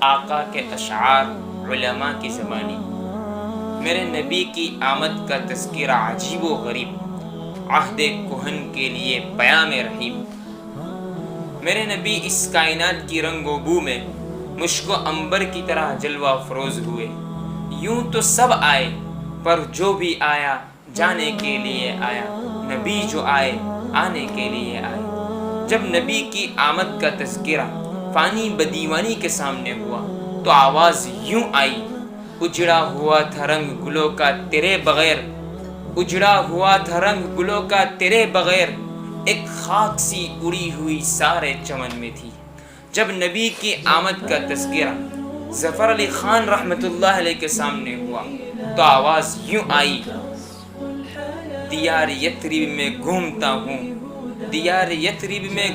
آقا کے اشعار علماء کی زبانی۔ میرے نبی کی آمد کا تذکرہ عجیب و غریب، عہد کہن کے لیے پیام رحیم۔ میرے نبی اس کائنات کی رنگ و بو میں مشک و عنبر کی طرح جلوہ افروز ہوئے۔ یوں تو سب آئے، پر جو بھی آیا جانے کے لیے آیا، نبی جو آئے آنے کے لیے آئے۔ جب نبی کی آمد کا تذکرہ فانی بدیوانی کے سامنے ہوا تو آواز یوں آئی، اجڑا ہوا تھا رنگ گلوں کا تیرے بغیر، اجڑا ہوا تھا رنگ گلوں کا تیرے بغیر، ایک خاک سی اڑی ہوئی سارے چمن میں تھی۔ جب نبی کی آمد کا تذکرہ ظفر علی خان رحمۃ اللہ علیہ کے سامنے ہوا تو آواز یوں آئی، دیار یثرب میں گھومتا ہوں، دیار یثرب میں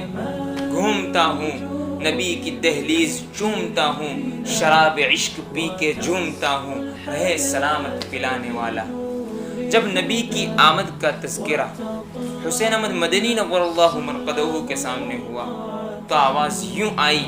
گھومتا ہوں، نبی کی دہلیز چومتا ہوں، شراب عشق پی کے جھومتا ہوں، رہے سلامت پلانے والا۔ جب نبی کی آمد کا تذکرہ حسین احمد مدنی نور اللہ مرقدہ کے سامنے ہوا تو آواز یوں آئی،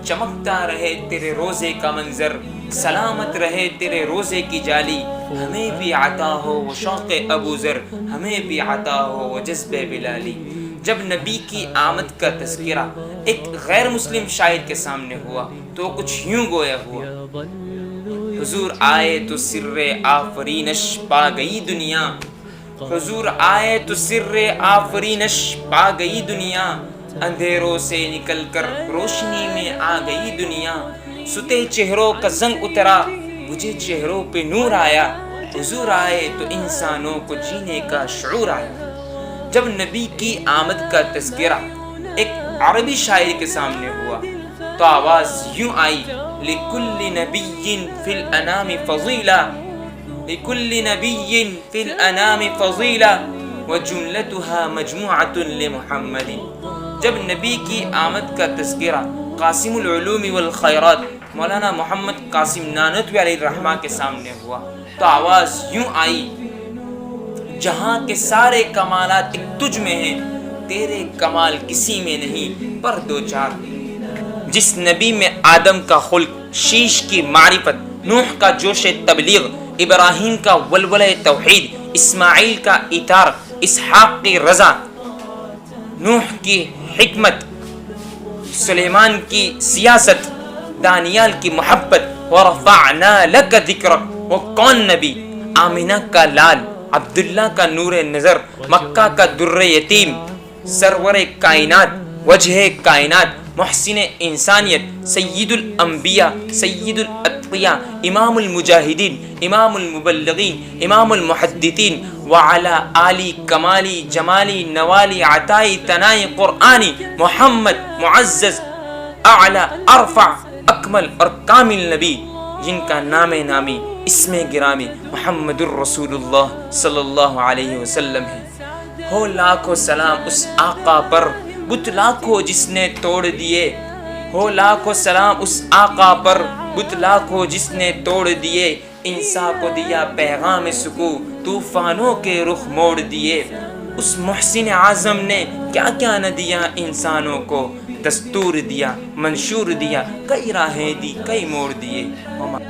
چمکتا رہے تیرے روزے کا منظر، سلامت رہے تیرے روزے کی جالی، ہمیں بھی عطا ہو وہ شوق ابو ذر، ہمیں بھی عطا ہو وہ جذب بلالی۔ جب نبی کی آمد کا تذکرہ ایک غیر مسلم شاعر کے سامنے ہوا تو کچھ یوں گویا ہوا، حضور آئے تو سر آفرینش پا گئی دنیا، حضور آئے تو سر آفرینش پا گئی دنیا، اندھیروں سے نکل کر روشنی میں آ گئی دنیا، ستے چہروں کا زنگ اترا مجھے چہروں پہ نور آیا، حضور آئے تو انسانوں کو جینے کا شعور آیا۔ جب نبی کی آمد کا تذکرہ ایک عربی شاعر کے سامنے ہوا تو آواز یوں آئی، لِكُلِّ نَبِيٍّ فِي الْأَنَامِ فَضِيلَةٌ، لِكُلِّ نَبِيٍّ فِي الْأَنَامِ فَضِيلَةٌ وَجُمْلَتُهَا مَجْمُوعَةٌ لِمُحَمَّدٍ۔ جب نبی کی آمد کا تذکرہ قاسم العلوم والخیرات مولانا محمد قاسم نانوتوی علیہ الرحمہ کے سامنے ہوا تو آواز یوں آئی، جہاں کے سارے کمالات ایک تجھ میں ہیں، تیرے کمال کسی میں نہیں پر دو چار۔ جس نبی میں آدم کا خلق، شیش کی معرفت، نوح کا جوش تبلیغ، ابراہیم کا ولولہ توحید، اسماعیل کا ایثار، اسحاق کی رضا، نوح کی حکمت، سلیمان کی سیاست، دانیال کی محبت، ورفعنا لک ذکرک، وہ کون نبی؟ آمینہ کا لال، عبداللہ کا نور نظر، مکہ کا در یتیم، سرور کائنات، وجہ کائنات، محسن انسانیت، سید الانبیاء، سید الاتقیاء، امام المجاہدین، امام المبلغین، امام المحدثین، وعلی آلی کمالی جمالی نوالی عطائی تنائی قرآنی، محمد معزز اعلی ارفع اکمل اور کامل نبی، جن کا نام نامی اسم گرامی محمد الرسول اللہ صلی اللہ علیہ وسلم ہے۔ ہو لاکھوں سلام اس آقا پر، بت لاکھوں جس نے توڑ دیے، ہو لاکھوں سلام اس آقا پر، بت لاکھوں جس نے توڑ دیے، انسان کو دیا پیغام سکو، طوفانوں کے رخ موڑ دیے۔ اس محسن اعظم نے کیا کیا نہ دیا انسانوں کو، دستور دیا، منشور دیا، کئی راہیں دی، کئی موڑ دیے۔